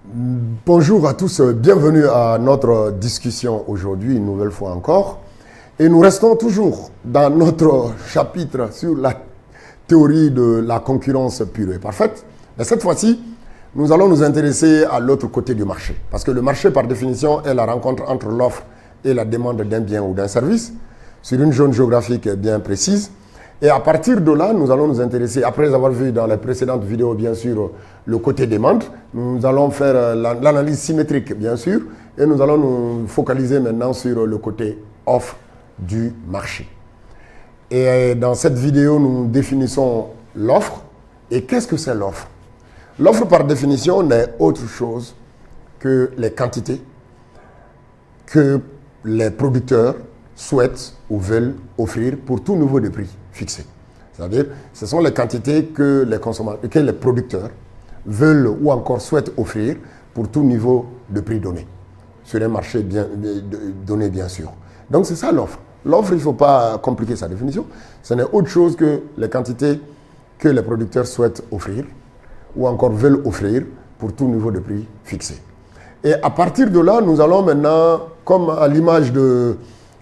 Bonjour à tous, bienvenue à notre discussion aujourd'hui, une nouvelle fois encore. Et nous restons toujours dans notre chapitre sur la théorie de la concurrence pure et parfaite. Mais cette fois-ci, nous allons nous intéresser à l'autre côté du marché. Parce que le marché, par définition, est la rencontre entre l'offre et la demande d'un bien ou d'un service sur une zone géographique bien précise. Et à partir de là, nous allons nous intéresser, après avoir vu dans les précédentes vidéos, bien sûr, le côté demande, nous allons faire l'analyse symétrique, bien sûr, et nous allons nous focaliser maintenant sur le côté offre du marché. Et dans cette vidéo, nous définissons l'offre. Et qu'est-ce que c'est l'offre? L'offre, par définition, n'est autre chose que les quantités que les producteurs souhaitent ou veulent offrir pour tout niveau de prix fixé. C'est-à-dire, ce sont les quantités que les producteurs veulent ou encore souhaitent offrir pour tout niveau de prix donné, sur un marché donné, bien sûr. Donc, c'est ça l'offre. L'offre, il ne faut pas compliquer sa définition. Ce n'est autre chose que les quantités que les producteurs souhaitent offrir ou encore veulent offrir pour tout niveau de prix fixé. Et à partir de là, nous allons maintenant, comme à l'image de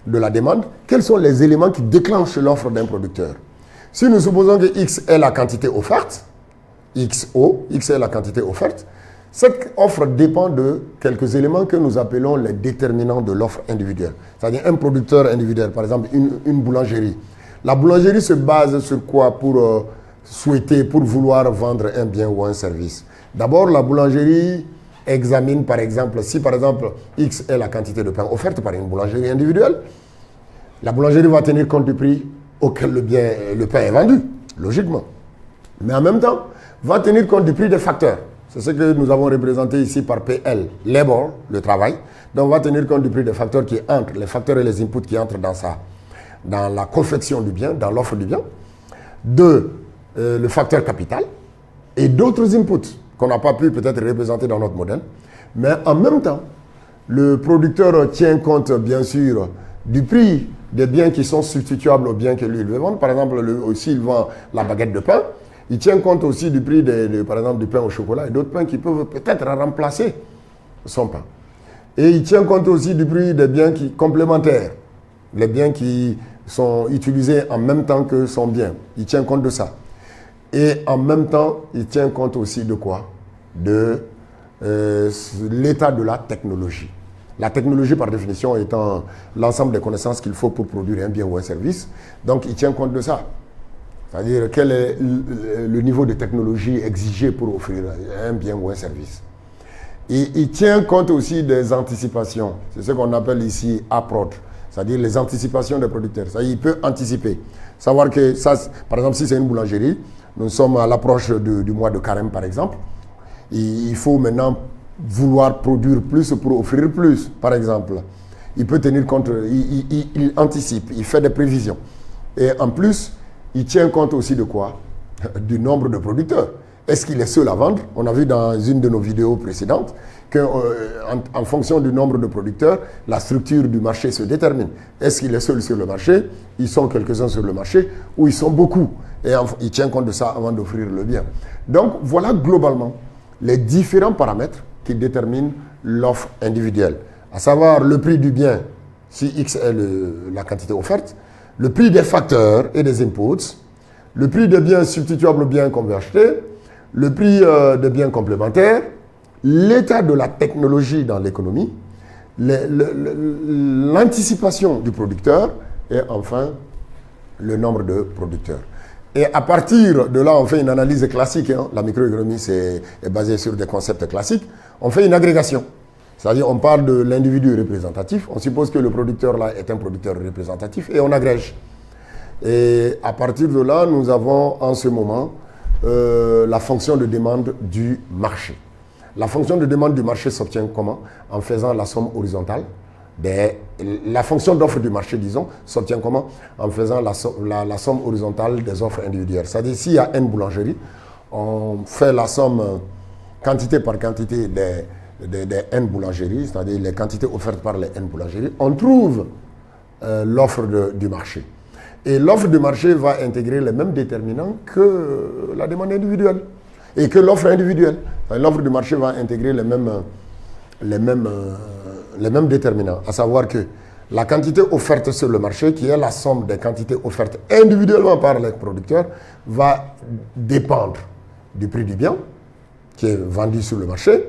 la demande, quels sont les éléments qui déclenchent l'offre d'un producteur. Si nous supposons que X est la quantité offerte, XO, X est la quantité offerte, cette offre dépend de quelques éléments que nous appelons les déterminants de l'offre individuelle. C'est-à-dire un producteur individuel, par exemple une boulangerie. La boulangerie se base sur quoi pour vouloir vendre un bien ou un service? D'abord, la boulangerie examine, par exemple, si par exemple X est la quantité de pain offerte par une boulangerie individuelle, la boulangerie va tenir compte du prix auquel le pain est vendu, logiquement. Mais en même temps, va tenir compte du prix des facteurs. C'est ce que nous avons représenté ici par PL, labor, le travail. Donc, on va tenir compte du prix des facteurs qui entrent, les facteurs et les inputs qui entrent dans la confection du bien, dans l'offre du bien. Le facteur capital et d'autres inputs qu'on n'a pas pu peut-être représenter dans notre modèle. Mais en même temps, le producteur tient compte, bien sûr, du prix des biens qui sont substituables aux biens que lui il veut vendre. Par exemple, s'il vend la baguette de pain, il tient compte aussi du prix, par exemple, du pain au chocolat et d'autres pains qui peuvent peut-être remplacer son pain. Et il tient compte aussi du prix des biens complémentaires, les biens qui sont utilisés en même temps que son bien. Il tient compte de ça. Et en même temps, il tient compte aussi de quoi? De l'état de la technologie. La technologie, par définition, étant l'ensemble des connaissances qu'il faut pour produire un bien ou un service. Donc, il tient compte de ça. C'est-à-dire, quel est le niveau de technologie exigé pour offrir un bien ou un service. Et il tient compte aussi des anticipations. C'est ce qu'on appelle ici approach. C'est-à-dire les anticipations des producteurs. C'est-à-dire, il peut anticiper. Savoir que, ça, par exemple, si c'est une boulangerie, nous sommes à l'approche du mois de carême, par exemple. Il faut maintenant vouloir produire plus pour offrir plus, par exemple. Il peut tenir compte, il anticipe, il fait des prévisions. Et en plus, il tient compte aussi de quoi? Du nombre de producteurs. Est-ce qu'il est seul à vendre? On a vu dans une de nos vidéos précédentes qu'en fonction du nombre de producteurs, la structure du marché se détermine. Est-ce qu'il est seul sur le marché? Ils sont quelques-uns sur le marché ou ils sont beaucoup? Et il tient compte de ça avant d'offrir le bien. Donc, voilà globalement les différents paramètres qui déterminent l'offre individuelle. À savoir le prix du bien, si X est la quantité offerte, le prix des facteurs et des inputs, le prix des biens substituables aux biens qu'on veut acheter, le prix des biens complémentaires, l'état de la technologie dans l'économie, l'anticipation du producteur et enfin le nombre de producteurs. Et à partir de là, on fait une analyse classique. La microéconomie est basée sur des concepts classiques. On fait une agrégation. C'est-à-dire, on parle de l'individu représentatif. On suppose que le producteur là est un producteur représentatif et on agrège. Et à partir de là, nous avons en ce moment la fonction de demande du marché. La fonction de demande du marché s'obtient comment? En faisant la somme horizontale. La fonction d'offre du marché, disons, s'obtient comment? En faisant la somme horizontale des offres individuelles. C'est-à-dire, s'il y a N boulangeries, on fait la somme quantité par quantité des N boulangeries, c'est-à-dire les quantités offertes par les N boulangeries. On trouve l'offre du marché. Et l'offre du marché va intégrer les mêmes déterminants que la demande individuelle. Et que l'offre individuelle, l'offre du marché va intégrer les mêmes déterminants, à savoir que la quantité offerte sur le marché, qui est la somme des quantités offertes individuellement par les producteurs, va dépendre du prix du bien qui est vendu sur le marché,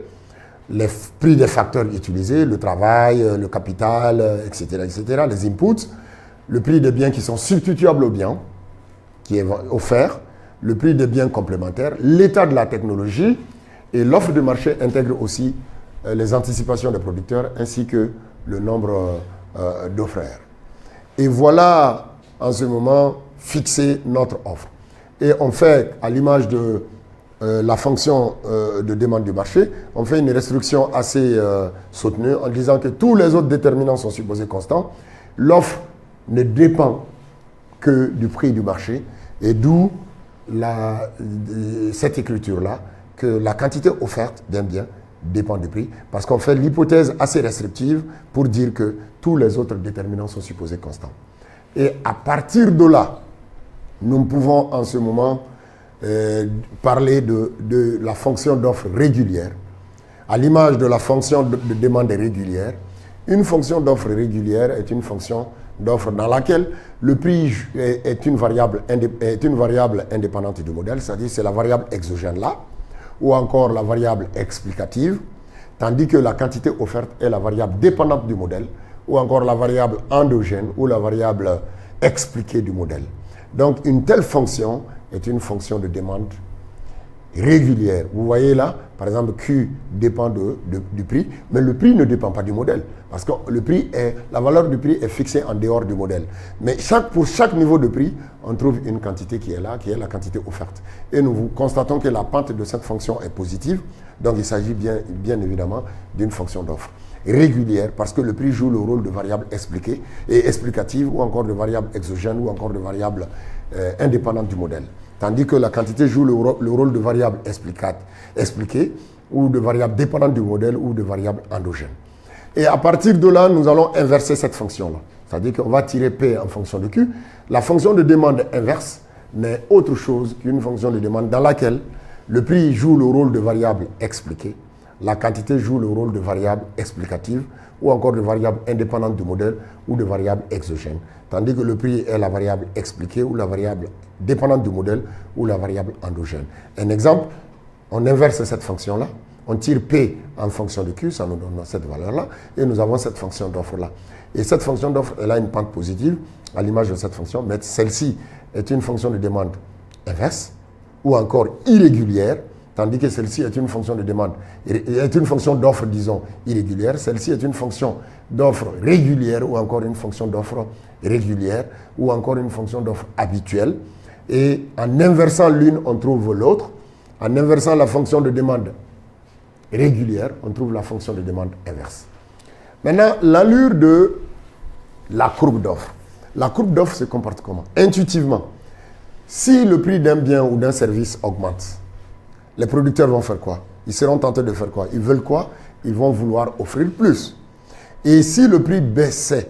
les prix des facteurs utilisés, le travail, le capital, etc., les inputs, le prix des biens qui sont substituables aux biens qui est offert, le prix des biens complémentaires, l'état de la technologie, et l'offre de marché intègre aussi les anticipations des producteurs ainsi que le nombre d'offreurs. Et voilà en ce moment fixer notre offre. Et on fait, à l'image de la fonction de demande du marché, on fait une restriction assez soutenue en disant que tous les autres déterminants sont supposés constants. L'offre ne dépend que du prix du marché, et d'où cette écriture-là, que la quantité offerte d'un bien dépend du prix, parce qu'on fait l'hypothèse assez restrictive pour dire que tous les autres déterminants sont supposés constants. Et à partir de là, nous pouvons en ce moment parler de la fonction d'offre régulière, à l'image de la fonction de demande régulière. Une fonction d'offre régulière est une fonction d'offre dans laquelle le prix est une variable indépendante du modèle, c'est-à-dire c'est la variable exogène là, ou encore la variable explicative, tandis que la quantité offerte est la variable dépendante du modèle, ou encore la variable endogène, ou la variable expliquée du modèle. Donc une telle fonction est une fonction de demande régulière. Vous voyez là, par exemple, Q dépend du prix, mais le prix ne dépend pas du modèle, parce que la valeur du prix est fixée en dehors du modèle. Mais pour chaque niveau de prix, on trouve une quantité qui est là, qui est la quantité offerte. Et nous constatons que la pente de cette fonction est positive, donc il s'agit bien évidemment d'une fonction d'offre régulière, parce que le prix joue le rôle de variable expliquée et explicative, ou encore de variable exogène, ou encore de variable indépendante du modèle. Tandis que la quantité joue le rôle de variable expliquée, ou de variable dépendante du modèle, ou de variable endogène. Et à partir de là, nous allons inverser cette fonction-là. C'est-à-dire qu'on va tirer P en fonction de Q. La fonction de demande inverse n'est autre chose qu'une fonction de demande dans laquelle le prix joue le rôle de variable expliquée, la quantité joue le rôle de variable explicative, ou encore de variable indépendante du modèle, ou de variable exogène. Tandis que le prix est la variable expliquée, ou la variable dépendante du modèle, ou la variable endogène. Un exemple, on inverse cette fonction-là, on tire P en fonction de Q, ça nous donne cette valeur-là, et nous avons cette fonction d'offre-là. Et cette fonction d'offre, elle a une pente positive, à l'image de cette fonction, mais celle-ci est une fonction de demande inverse, ou encore irrégulière, tandis que celle-ci est une fonction de demande, est une fonction d'offre, disons, irrégulière. Celle-ci est une fonction d'offre régulière, ou encore une fonction d'offre régulière, ou encore une fonction d'offre habituelle. Et en inversant l'une, on trouve l'autre. En inversant la fonction de demande régulière, on trouve la fonction de demande inverse. Maintenant, l'allure de la courbe d'offre. La courbe d'offre se comporte comment? Intuitivement, si le prix d'un bien ou d'un service augmente, les producteurs vont faire quoi? Ils seront tentés de faire quoi? Ils veulent quoi? Ils vont vouloir offrir plus. Et si le prix baissait,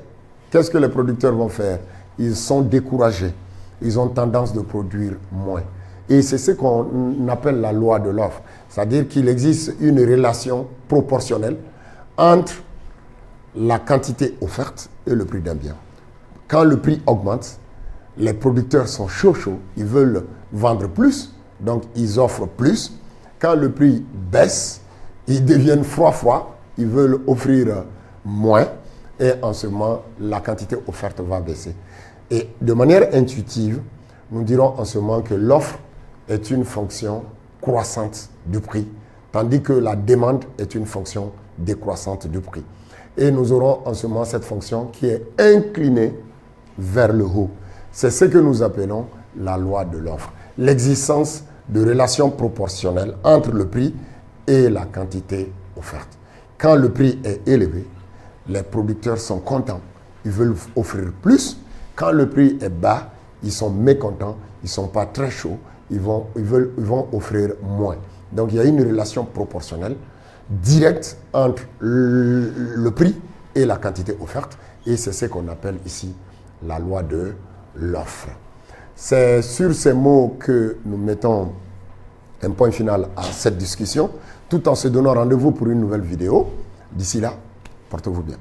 qu'est-ce que les producteurs vont faire? Ils sont découragés. Ils ont tendance de produire moins. Et c'est ce qu'on appelle la loi de l'offre. C'est-à-dire qu'il existe une relation proportionnelle entre la quantité offerte et le prix d'un bien. Quand le prix augmente, les producteurs sont chauds, ils veulent vendre plus, donc ils offrent plus. Quand le prix baisse, ils deviennent froids, ils veulent offrir moins, et en ce moment, la quantité offerte va baisser. Et de manière intuitive, nous dirons en ce moment que l'offre est une fonction croissante du prix, tandis que la demande est une fonction décroissante du prix. Et nous aurons en ce moment cette fonction qui est inclinée vers le haut. C'est ce que nous appelons la loi de l'offre. L'existence de relations proportionnelles entre le prix et la quantité offerte. Quand le prix est élevé, les producteurs sont contents, ils veulent offrir plus. Quand le prix est bas, ils sont mécontents, ils ne sont pas très chauds, ils vont offrir moins. Donc il y a une relation proportionnelle directe entre le prix et la quantité offerte, et c'est ce qu'on appelle ici la loi de l'offre. C'est sur ces mots que nous mettons un point final à cette discussion, tout en se donnant rendez-vous pour une nouvelle vidéo. D'ici là, portez-vous bien.